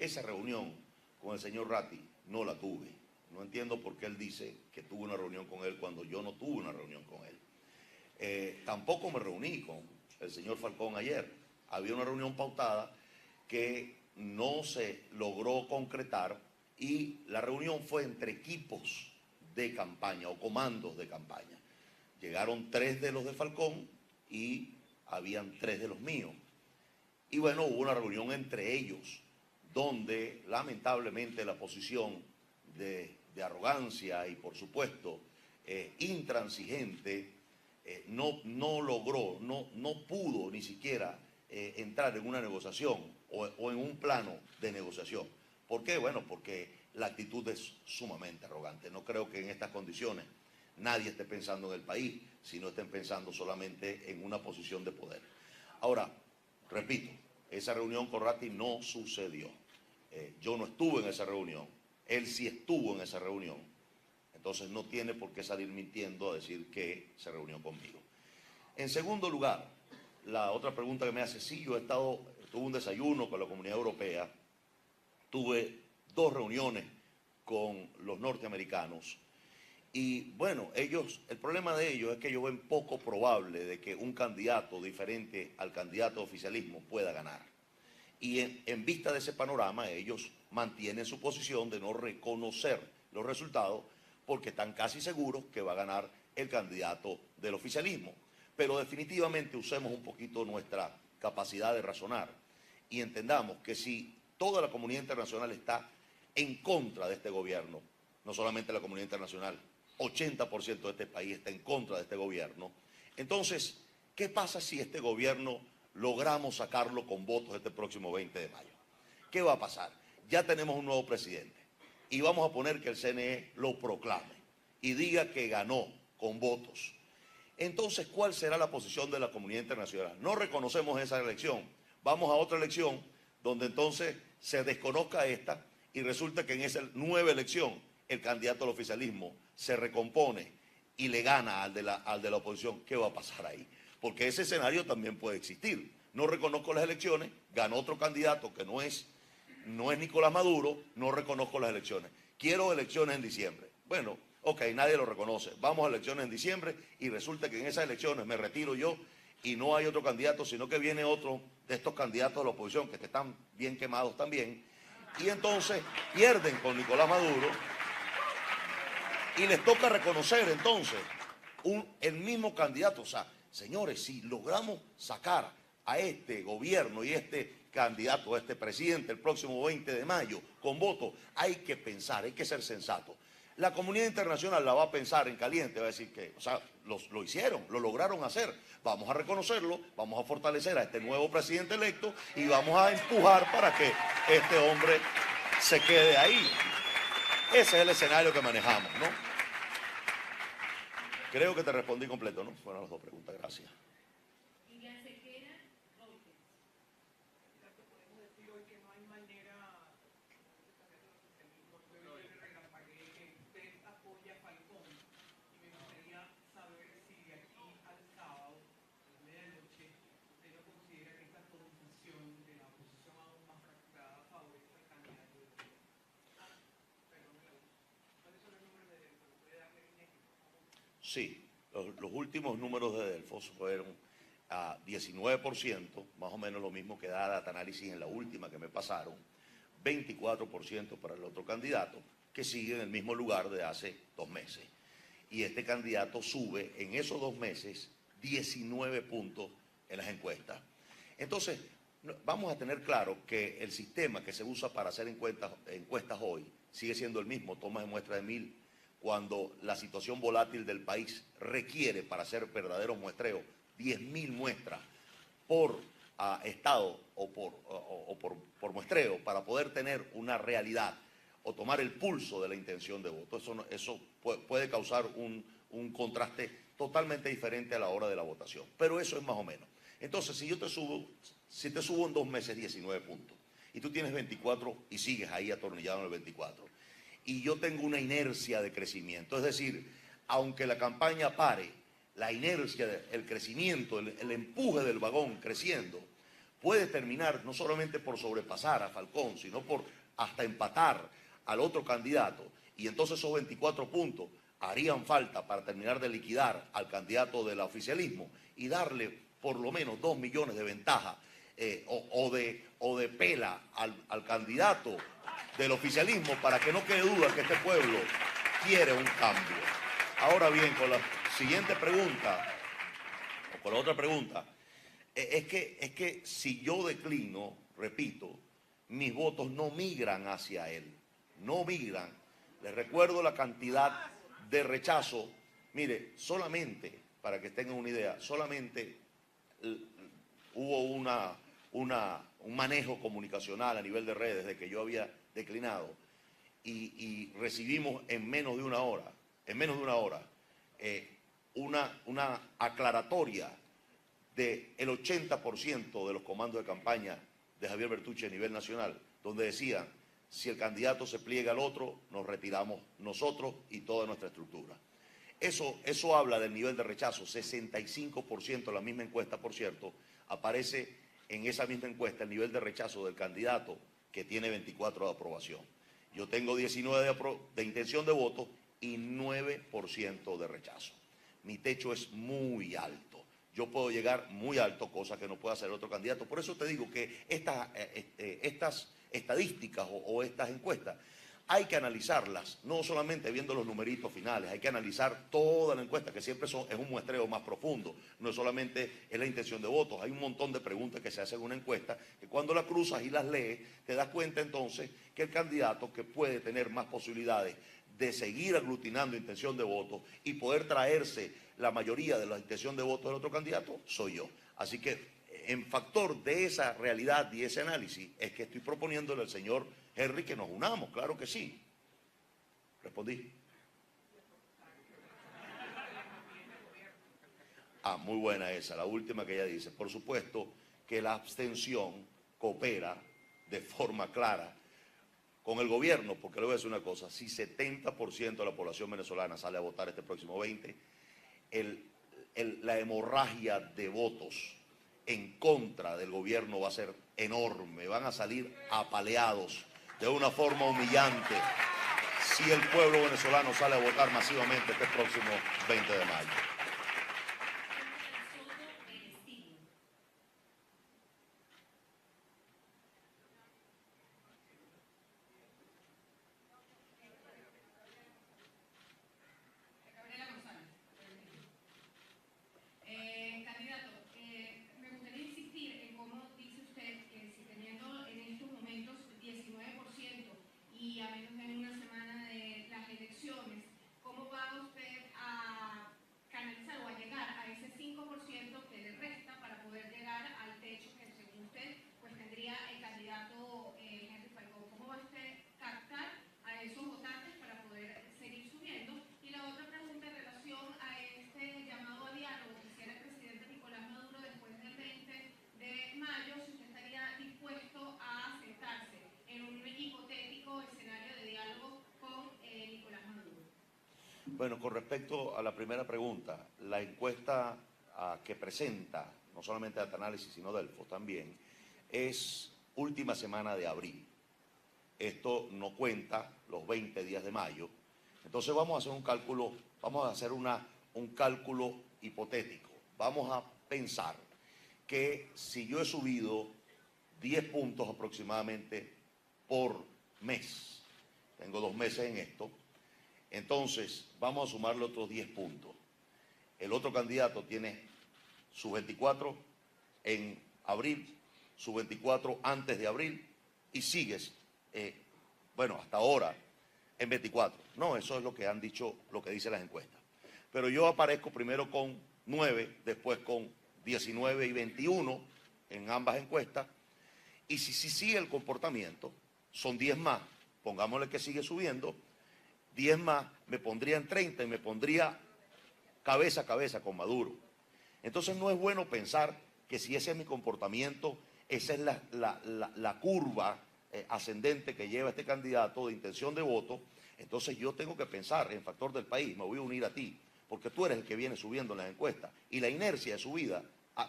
esa reunión con el señor Ratti no la tuve. No entiendo por qué él dice que tuve una reunión con él cuando yo no tuve una reunión con él. Tampoco me reuní con el señor Falcón ayer. Había una reunión pautada que no se logró concretar y la reunión fue entre equipos de campaña o comandos de campaña. Llegaron 3 de los de Falcón y habían 3 de los míos. Y bueno, hubo una reunión entre ellos donde lamentablemente la posición de arrogancia y por supuesto intransigente no logró, no pudo ni siquiera entrar en una negociación o en un plano de negociación. ¿Por qué? Bueno, porque la actitud es sumamente arrogante. No creo que en estas condiciones nadie esté pensando en el país, sino estén pensando solamente en una posición de poder. Ahora, repito, esa reunión con Ratti no sucedió. Yo no estuve en esa reunión, él sí estuvo en esa reunión. Entonces no tiene por qué salir mintiendo a decir que se reunió conmigo. En segundo lugar, la otra pregunta que me hace, sí, yo tuve un desayuno con la Comunidad Europea, tuve 2 reuniones con los norteamericanos y bueno, el problema de ellos es que ellos ven poco probable de que un candidato diferente al candidato de oficialismo pueda ganar. Y en vista de ese panorama, ellos mantienen su posición de no reconocer los resultados porque están casi seguros que va a ganar el candidato del oficialismo. Pero definitivamente usemos un poquito nuestra capacidad de razonar y entendamos que si toda la comunidad internacional está en contra de este gobierno, no solamente la comunidad internacional, 80% de este país está en contra de este gobierno, entonces, ¿qué pasa si este gobierno logramos sacarlo con votos este próximo 20 de mayo? ¿Qué va a pasar? Ya tenemos un nuevo presidente y vamos a poner que el CNE lo proclame y diga que ganó con votos. Entonces, ¿cuál será la posición de la comunidad internacional? No reconocemos esa elección, vamos a otra elección donde entonces se desconozca esta y resulta que en esa nueva elección el candidato al oficialismo se recompone y le gana al de la oposición. ¿Qué va a pasar ahí? Porque ese escenario también puede existir. No reconozco las elecciones, ganó otro candidato que no es Nicolás Maduro, no reconozco las elecciones. Quiero elecciones en diciembre. Bueno, ok, nadie lo reconoce. Vamos a elecciones en diciembre y resulta que en esas elecciones me retiro yo y no hay otro candidato, sino que viene otro de estos candidatos de la oposición que están bien quemados también. Y entonces pierden con Nicolás Maduro y les toca reconocer entonces el mismo candidato. O sea, señores, si logramos sacar a este gobierno y este candidato, a este presidente el próximo 20 de mayo con votos, hay que pensar, hay que ser sensato. La comunidad internacional la va a pensar en caliente, va a decir que, o sea, lo hicieron, lo lograron hacer. Vamos a reconocerlo, vamos a fortalecer a este nuevo presidente electo y vamos a empujar para que este hombre se quede ahí. Ese es el escenario que manejamos, ¿no? Creo que te respondí completo, ¿no? Fueron las 2 preguntas, gracias. Sí, los últimos números de Delfos fueron a 19%, más o menos lo mismo que da Data Análisis en la última que me pasaron, 24% para el otro candidato, que sigue en el mismo lugar de hace 2 meses. Y este candidato sube en esos 2 meses 19 puntos en las encuestas. Entonces, vamos a tener claro que el sistema que se usa para hacer encuestas hoy sigue siendo el mismo, toma de muestra de 1000, cuando la situación volátil del país requiere para hacer verdaderos muestreos 10.000 muestras por estado o por muestreo para poder tener una realidad o tomar el pulso de la intención de voto. Eso puede causar un contraste totalmente diferente a la hora de la votación, pero eso es más o menos. Entonces, si te subo en 2 meses 19 puntos y tú tienes 24 y sigues ahí atornillado en el 24, y yo tengo una inercia de crecimiento, es decir, aunque la campaña pare, la inercia, el crecimiento, el empuje del vagón creciendo, puede terminar no solamente por sobrepasar a Falcón, sino por hasta empatar al otro candidato, y entonces esos 24 puntos harían falta para terminar de liquidar al candidato del oficialismo y darle por lo menos 2 millones de ventaja o de pela al candidato del oficialismo, para que no quede duda que este pueblo quiere un cambio. Ahora bien, con la siguiente pregunta, o con la otra pregunta, es que si yo declino, repito, mis votos no migran hacia él, no migran. Les recuerdo la cantidad de rechazo. Mire, solamente, para que tengan una idea, solamente hubo un manejo comunicacional a nivel de redes de que yo había declinado, y recibimos en menos de una hora, una aclaratoria del 80% de los comandos de campaña de Javier Bertucci a nivel nacional, donde decían: si el candidato se pliega al otro, nos retiramos nosotros y toda nuestra estructura. Eso habla del nivel de rechazo. 65%, la misma encuesta, por cierto, aparece en esa misma encuesta el nivel de rechazo del candidato, que tiene 24 de aprobación. Yo tengo 19 de intención de voto y 9% de rechazo. Mi techo es muy alto. Yo puedo llegar muy alto, cosa que no puede hacer otro candidato. Por eso te digo que estas estadísticas o estas encuestas hay que analizarlas, no solamente viendo los numeritos finales, hay que analizar toda la encuesta, que siempre es un muestreo más profundo, no es solamente la intención de votos. Hay un montón de preguntas que se hacen en una encuesta, que cuando las cruzas y las lees, te das cuenta entonces que el candidato que puede tener más posibilidades de seguir aglutinando intención de votos y poder traerse la mayoría de la intención de votos del otro candidato, soy yo. Así que en factor de esa realidad y ese análisis es que estoy proponiéndole al señor Henry que nos unamos. Claro que sí. Respondí. Muy buena esa, la última que ella dice. Por supuesto que la abstención coopera de forma clara con el gobierno, porque le voy a decir una cosa: si 70% de la población venezolana sale a votar este próximo 20, la hemorragia de votos en contra del gobierno va a ser enorme. Van a salir apaleados de una forma humillante si el pueblo venezolano sale a votar masivamente este próximo 20 de mayo. Y a menos de una semana de las elecciones, ¿cómo va usted a canalizar o a llegar a ese 5% que le resta para poder llegar al techo que, según usted, pues tendría el candidato Henry Falcón? ¿Cómo va usted captar a esos votantes para poder seguir subiendo? Y la otra pregunta en relación a este llamado a diálogo que hiciera el presidente Nicolás Maduro después del 20 de mayo, si usted estaría dispuesto a sentarse en un hipotético escenario de diálogo con Nicolás Maduro. Bueno, con respecto a la primera pregunta, la encuesta que presenta, no solamente Data-Análisis, sino Delfos también, es última semana de abril. Esto no cuenta los 20 días de mayo. Entonces vamos a hacer un cálculo, vamos a hacer un cálculo hipotético. Vamos a pensar que si yo he subido 10 puntos aproximadamente por mes, tengo 2 meses en esto, entonces vamos a sumarle otros 10 puntos. El otro candidato tiene sus 24 en abril, sus 24 antes de abril, y sigues, bueno, hasta ahora en 24. No, eso es lo que han dicho, lo que dicen las encuestas. Pero yo aparezco primero con 9, después con 19 y 21 en ambas encuestas, y si sigue el comportamiento, son 10 más, pongámosle que sigue subiendo, 10 más, me pondría en 30 y me pondría cabeza a cabeza con Maduro. Entonces no es bueno pensar que si ese es mi comportamiento, esa es la curva ascendente que lleva este candidato de intención de voto. Entonces yo tengo que pensar en factor del país, me voy a unir a ti, porque tú eres el que viene subiendo en las encuestas, y la inercia de subida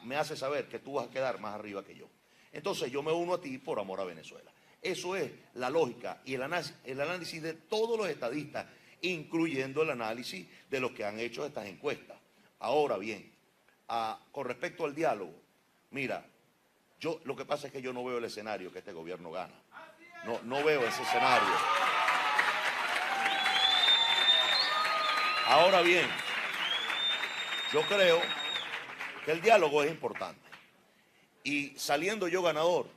me hace saber que tú vas a quedar más arriba que yo. entonces yo me uno a ti por amor a Venezuela. Eso es la lógica y el análisis de todos los estadistas, incluyendo el análisis de los que han hecho estas encuestas. Ahora bien, con respecto al diálogo, mira, lo que pasa es que yo no veo el escenario que este gobierno gana. No veo ese escenario. Ahora bien, yo creo que el diálogo es importante. Y saliendo yo ganador,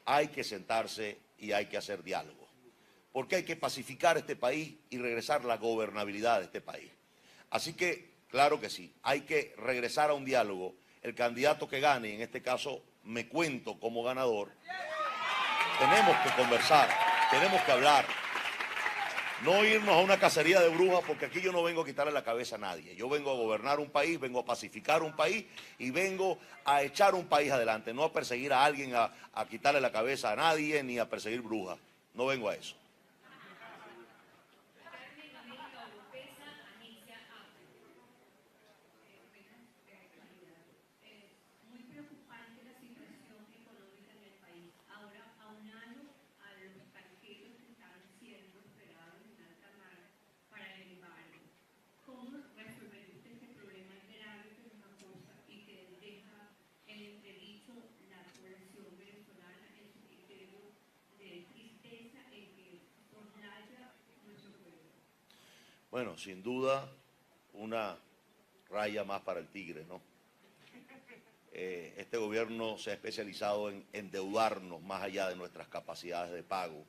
hay que sentarse y hay que hacer diálogo. Porque hay que pacificar este país y regresar la gobernabilidad de este país. Así que, claro que sí, hay que regresar a un diálogo. El candidato que gane, en este caso me cuento como ganador, tenemos que conversar, tenemos que hablar. No irnos a una cacería de brujas, porque aquí yo no vengo a quitarle la cabeza a nadie. Yo vengo a gobernar un país, vengo a pacificar un país y vengo a echar un país adelante, no a perseguir a alguien, a quitarle la cabeza a nadie, ni a perseguir brujas. No vengo a eso. Bueno, sin duda, una raya más para el tigre, ¿no? Este gobierno se ha especializado en endeudarnos más allá de nuestras capacidades de pago.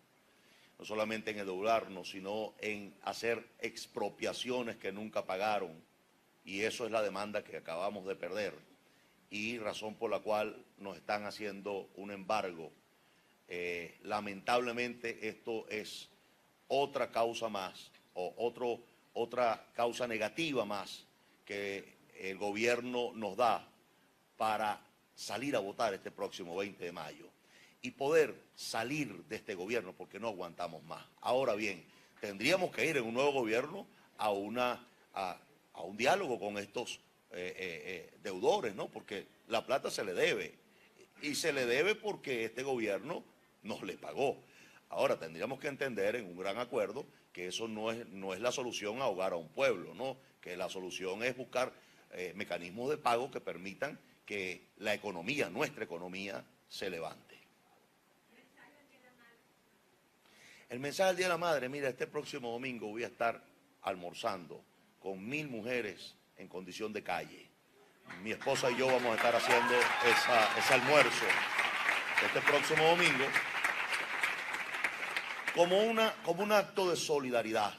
No solamente en endeudarnos, sino en hacer expropiaciones que nunca pagaron. Y eso es la demanda que acabamos de perder. Y razón por la cual nos están haciendo un embargo. Lamentablemente esto es otra causa más, o otra causa negativa más que el gobierno nos da para salir a votar este próximo 20 de mayo y poder salir de este gobierno porque no aguantamos más. Ahora bien, tendríamos que ir en un nuevo gobierno a un diálogo con estos deudores, ¿no? Porque la plata se le debe y se le debe porque este gobierno nos le pagó. Ahora, tendríamos que entender en un gran acuerdo que eso no es la solución a ahogar a un pueblo, ¿no? Que la solución es buscar mecanismos de pago que permitan que la economía, nuestra economía, se levante. El mensaje del Día de la Madre, mira, este próximo domingo voy a estar almorzando con 1000 mujeres en condición de calle. Mi esposa y yo vamos a estar haciendo ese almuerzo este próximo domingo como un acto de solidaridad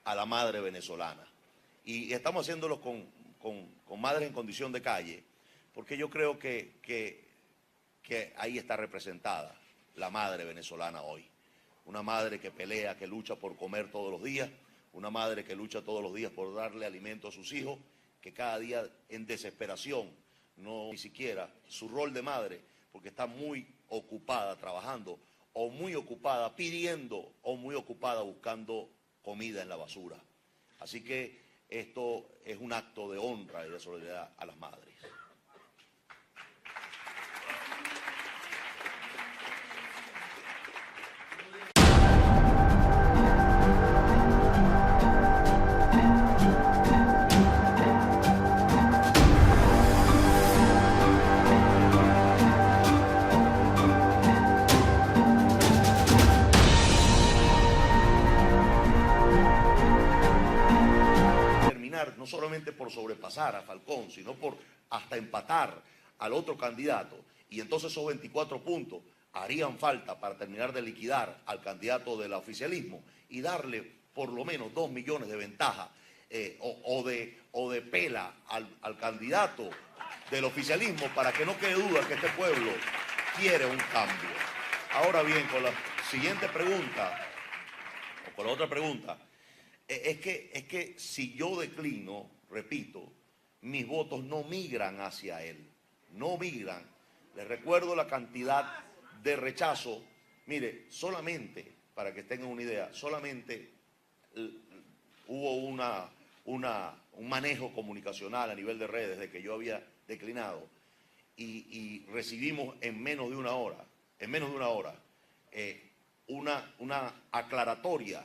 a la madre venezolana. Y estamos haciéndolo con madres en condición de calle, porque yo creo que ahí está representada la madre venezolana hoy. Una madre que pelea, que lucha por comer todos los días, una madre que lucha todos los días por darle alimento a sus hijos, que cada día en desesperación, no ni siquiera su rol de madre, porque está muy ocupada trabajando, o muy ocupada pidiendo, o muy ocupada buscando comida en la basura. Así que esto es un acto de honra y de solidaridad a las madres. No solamente por sobrepasar a Falcón, sino por hasta empatar al otro candidato. Y entonces esos 24 puntos harían falta para terminar de liquidar al candidato del oficialismo y darle por lo menos 2 millones de ventaja o de pela al candidato del oficialismo para que no quede duda que este pueblo quiere un cambio. Ahora bien, con la siguiente pregunta, o con la otra pregunta, es que si yo declino, repito, mis votos no migran hacia él, no migran. Les recuerdo la cantidad de rechazo. Mire, solamente, para que tengan una idea, solamente hubo un manejo comunicacional a nivel de redes de que yo había declinado. y recibimos en menos de una hora, una aclaratoria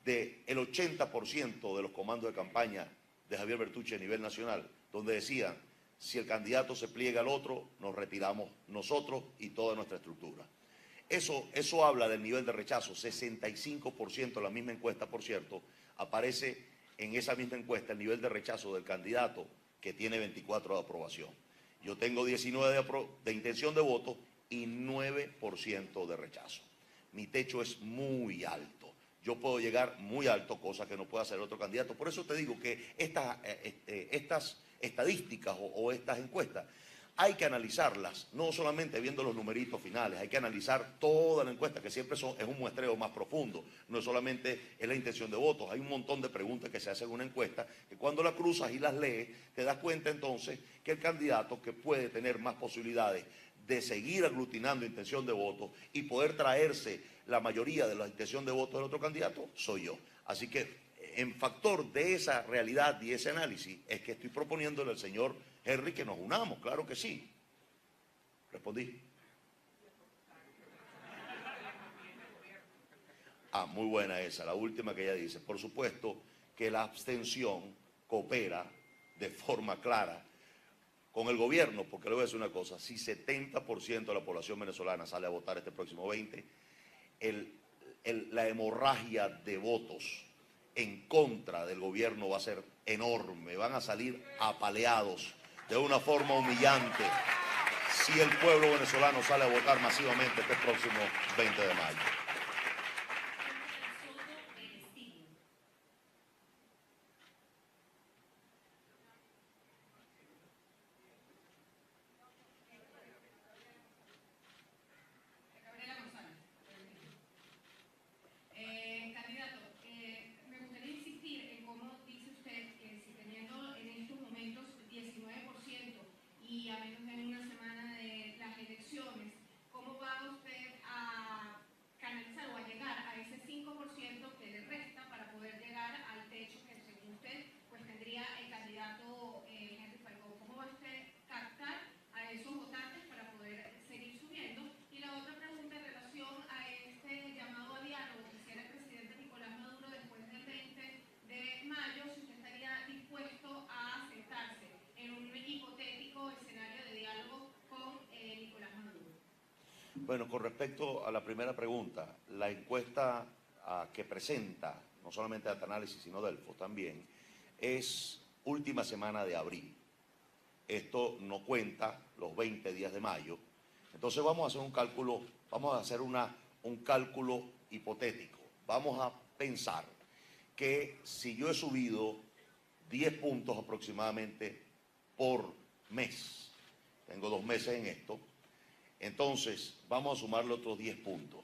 del 80% de los comandos de campaña de Javier Bertucci a nivel nacional, donde decían, si el candidato se pliega al otro, nos retiramos nosotros y toda nuestra estructura. Eso habla del nivel de rechazo. 65% en la misma encuesta, por cierto, aparece en esa misma encuesta el nivel de rechazo del candidato que tiene 24 de aprobación. Yo tengo 19 de intención de voto y 9% de rechazo. Mi techo es muy alto. Yo puedo llegar muy alto, cosa que no puede hacer otro candidato. Por eso te digo que estas estadísticas o estas encuestas hay que analizarlas, no solamente viendo los numeritos finales, hay que analizar toda la encuesta, que siempre es un muestreo más profundo, no solamente es la intención de votos, hay un montón de preguntas que se hacen en una encuesta, que cuando la cruzas y las lees, te das cuenta entonces que el candidato que puede tener más posibilidades de seguir aglutinando intención de votos y poder traerse la mayoría de la intención de votos del otro candidato, soy yo. Así que en factor de esa realidad y ese análisis es que estoy proponiéndole al señor Henry que nos unamos, claro que sí. ¿Respondí? Muy buena esa, la última que ella dice. Por supuesto que la abstención coopera de forma clara con el gobierno, porque le voy a decir una cosa, si 70% de la población venezolana sale a votar este próximo 20, la hemorragia de votos en contra del gobierno va a ser enorme, van a salir apaleados de una forma humillante si el pueblo venezolano sale a votar masivamente este próximo 20 de mayo. Y a menos de una semana de las elecciones, ¿cómo va usted a canalizar o a llegar a ese 5% que le resta para poder llegar al techo que según usted pues tendría el candidato Henry Falcón? ¿Cómo va usted a captar a esos votantes para poder seguir subiendo? Y la otra pregunta en relación a este llamado a diálogo que hiciera el presidente Nicolás Maduro después del 20 de mayo, si usted estaría dispuesto a sentarse en un hipotético escenario de diálogo con Nicolás Maduro. Bueno, con respecto a la primera pregunta, la encuesta que presenta, no solamente Data-Análisis, sino Delfos también, es última semana de abril. Esto no cuenta los 20 días de mayo. Entonces vamos a hacer un cálculo, un cálculo hipotético. Vamos a pensar que si yo he subido 10 puntos aproximadamente por mes, tengo 2 meses en esto, entonces vamos a sumarle otros 10 puntos.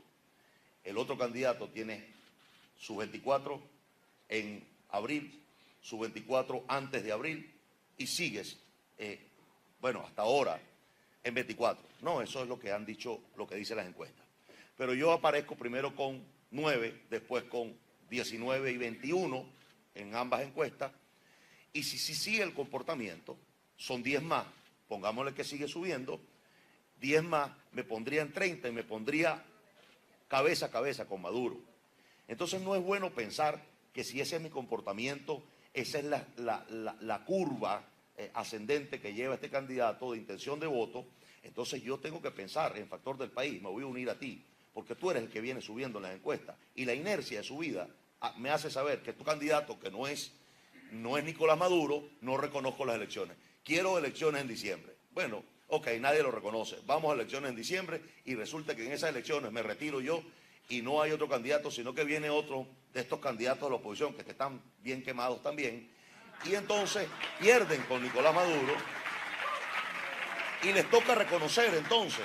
El otro candidato tiene sus 24 en abril, sus 24 antes de abril y sigues, bueno, hasta ahora en 24. No, eso es lo que han dicho, lo que dicen las encuestas. Pero yo aparezco primero con 9, después con 19 y 21 en ambas encuestas, y si sigue el comportamiento, son 10 más, pongámosle que sigue subiendo, 10 más, me pondría en 30 y me pondría cabeza a cabeza con Maduro. Entonces no es bueno pensar que si ese es mi comportamiento, esa es la curva ascendente que lleva este candidato de intención de voto, entonces yo tengo que pensar en factor del país, me voy a unir a ti, porque tú eres el que viene subiendo en las encuestas, y la inercia de subida me hace saber que tu candidato, que no es Nicolás Maduro, no reconozco las elecciones. Quiero elecciones en diciembre. Bueno, ok, nadie lo reconoce. Vamos a elecciones en diciembre y resulta que en esas elecciones me retiro yo y no hay otro candidato, sino que viene otro de estos candidatos de la oposición que están bien quemados también. Y entonces pierden con Nicolás Maduro y les toca reconocer entonces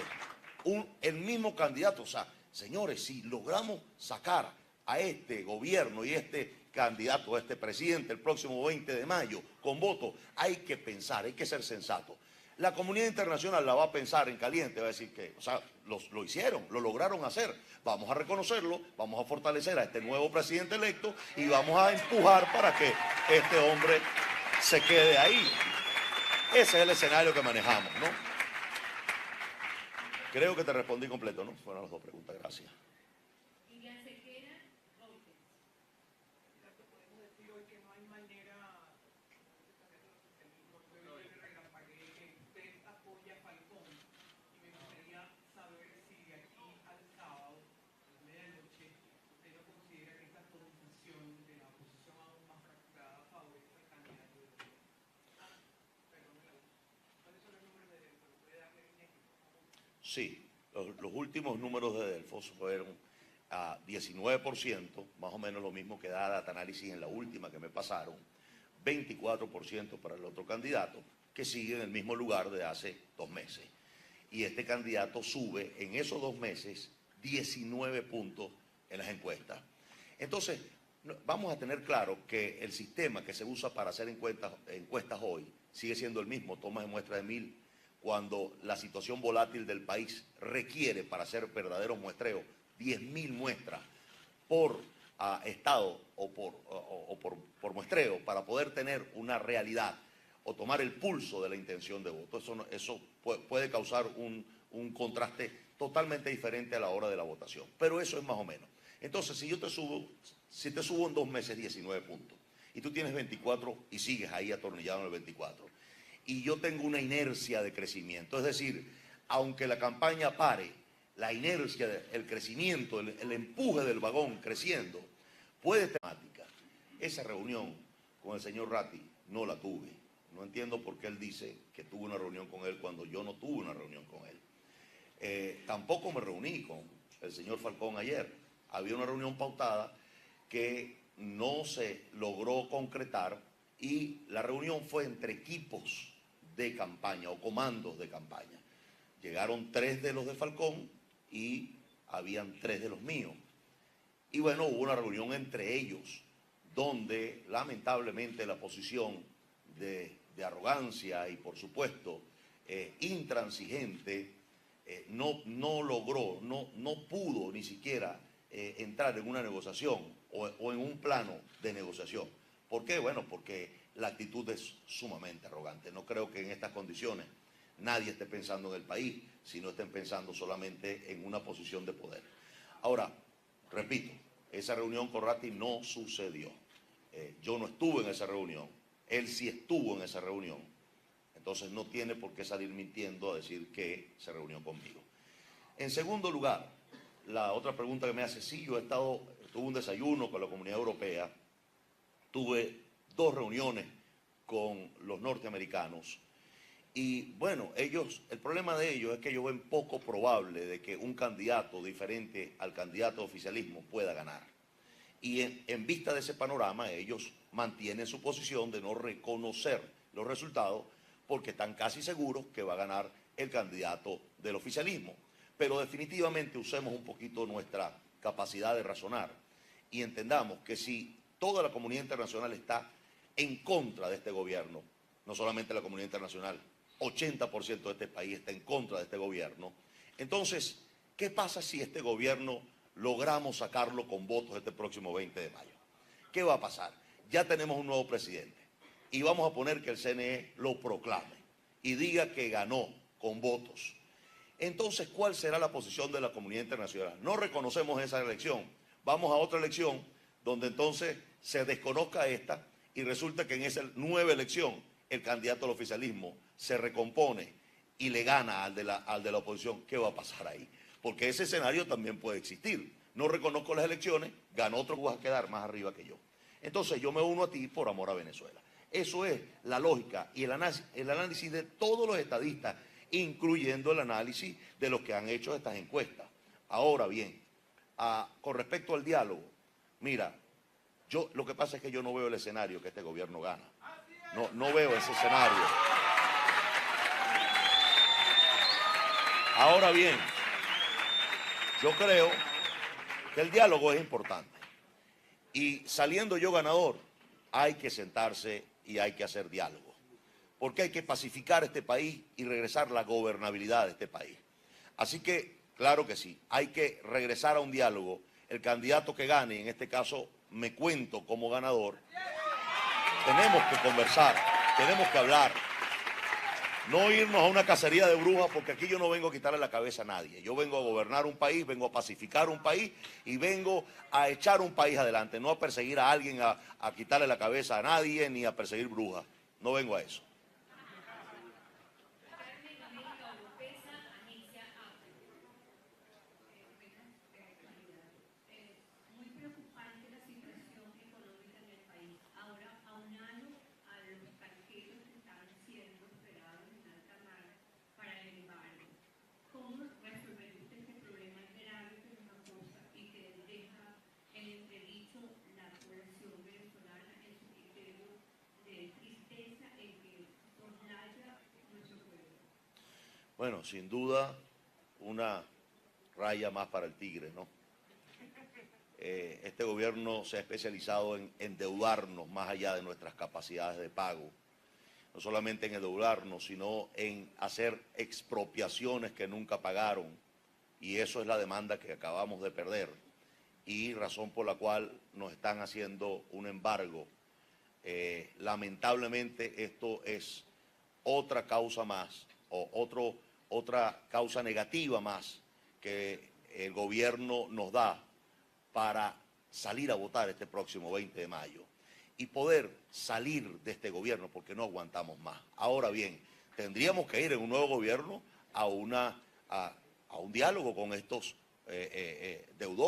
el mismo candidato. O sea, señores, si logramos sacar a este gobierno y este candidato, a este presidente el próximo 20 de mayo con voto, hay que pensar, hay que ser sensato. La comunidad internacional la va a pensar en caliente, va a decir que, o sea, lo hicieron, lo lograron hacer. Vamos a reconocerlo, vamos a fortalecer a este nuevo presidente electo y vamos a empujar para que este hombre se quede ahí. Ese es el escenario que manejamos, ¿no? Creo que te respondí completo, ¿no? Fueron las dos preguntas, gracias. Sí, los últimos números de Delfos fueron a 19%, más o menos lo mismo que da Data Análisis en la última que me pasaron, 24% para el otro candidato, que sigue en el mismo lugar de hace 2 meses. Y este candidato sube en esos 2 meses 19 puntos en las encuestas. Entonces, vamos a tener claro que el sistema que se usa para hacer encuestas hoy sigue siendo el mismo, tomas de muestra de 1000, cuando la situación volátil del país requiere para hacer verdaderos muestreos 10.000 muestras por estado o por muestreo para poder tener una realidad o tomar el pulso de la intención de voto. Eso puede causar un contraste totalmente diferente a la hora de la votación, pero eso es más o menos. Entonces, si te subo en 2 meses 19 puntos y tú tienes 24 y sigues ahí atornillado en el 24, y yo tengo una inercia de crecimiento, es decir, aunque la campaña pare, la inercia, el crecimiento, el empuje del vagón creciendo, puede temática. Esa reunión con el señor Ratti no la tuve. No entiendo por qué él dice que tuvo una reunión con él cuando yo no tuve una reunión con él. Tampoco me reuní con el señor Falcón ayer. Había una reunión pautada que no se logró concretar y la reunión fue entre equipos de campaña o comandos de campaña. Llegaron 3 de los de Falcón y habían 3 de los míos. Y bueno, hubo una reunión entre ellos donde lamentablemente la posición de arrogancia y por supuesto intransigente no logró, no pudo ni siquiera entrar en una negociación o en un plano de negociación. ¿Por qué? Bueno, porque la actitud es sumamente arrogante. No creo que en estas condiciones nadie esté pensando en el país, sino estén pensando solamente en una posición de poder. Ahora, repito, esa reunión con Ratti no sucedió. Yo no estuve en esa reunión, él sí estuvo en esa reunión. Entonces no tiene por qué salir mintiendo a decir que se reunió conmigo. En segundo lugar, la otra pregunta que me hace, sí, yo tuve un desayuno con la Comunidad Europea, tuve 2 reuniones con los norteamericanos y bueno, el problema de ellos es que ellos ven poco probable de que un candidato diferente al candidato de oficialismo pueda ganar. Y en vista de ese panorama, ellos mantienen su posición de no reconocer los resultados porque están casi seguros que va a ganar el candidato del oficialismo. Pero definitivamente usemos un poquito nuestra capacidad de razonar y entendamos que si toda la comunidad internacional está en contra de este gobierno, no solamente la comunidad internacional, 80% de este país está en contra de este gobierno. Entonces, ¿qué pasa si este gobierno logramos sacarlo con votos este próximo 20 de mayo? ¿Qué va a pasar? Ya tenemos un nuevo presidente y vamos a poner que el CNE lo proclame y diga que ganó con votos. Entonces, ¿cuál será la posición de la comunidad internacional? No reconocemos esa elección, vamos a otra elección donde entonces se desconozca esta y resulta que en esa nueva elección el candidato al oficialismo se recompone y le gana al de la oposición. ¿Qué va a pasar ahí? Porque ese escenario también puede existir. No reconozco las elecciones, ganó otro, vas a quedar más arriba que yo. Entonces yo me uno a ti por amor a Venezuela. Eso es la lógica y el análisis de todos los estadistas, incluyendo el análisis de los que han hecho estas encuestas. Ahora bien, con respecto al diálogo, mira, lo que pasa es que yo no veo el escenario que este gobierno gana. No veo ese escenario. Ahora bien, yo creo que el diálogo es importante. Y saliendo yo ganador, hay que sentarse y hay que hacer diálogo. Porque hay que pacificar este país y regresar la gobernabilidad de este país. Así que, claro que sí, hay que regresar a un diálogo. El candidato que gane, en este caso me cuento como ganador, tenemos que conversar, tenemos que hablar. No irnos a una cacería de brujas, porque aquí yo no vengo a quitarle la cabeza a nadie. Yo vengo a gobernar un país, vengo a pacificar un país y vengo a echar un país adelante, no a perseguir a alguien, a quitarle la cabeza a nadie, ni a perseguir brujas. No vengo a eso. Bueno, sin duda, una raya más para el tigre, ¿no? Este gobierno se ha especializado en endeudarnos más allá de nuestras capacidades de pago. No solamente en endeudarnos, sino en hacer expropiaciones que nunca pagaron. Y eso es la demanda que acabamos de perder. Y razón por la cual nos están haciendo un embargo. Lamentablemente esto es otra causa más, o otra causa negativa más que el gobierno nos da para salir a votar este próximo 20 de mayo y poder salir de este gobierno porque no aguantamos más. Ahora bien, tendríamos que ir en un nuevo gobierno a un diálogo con estos deudores.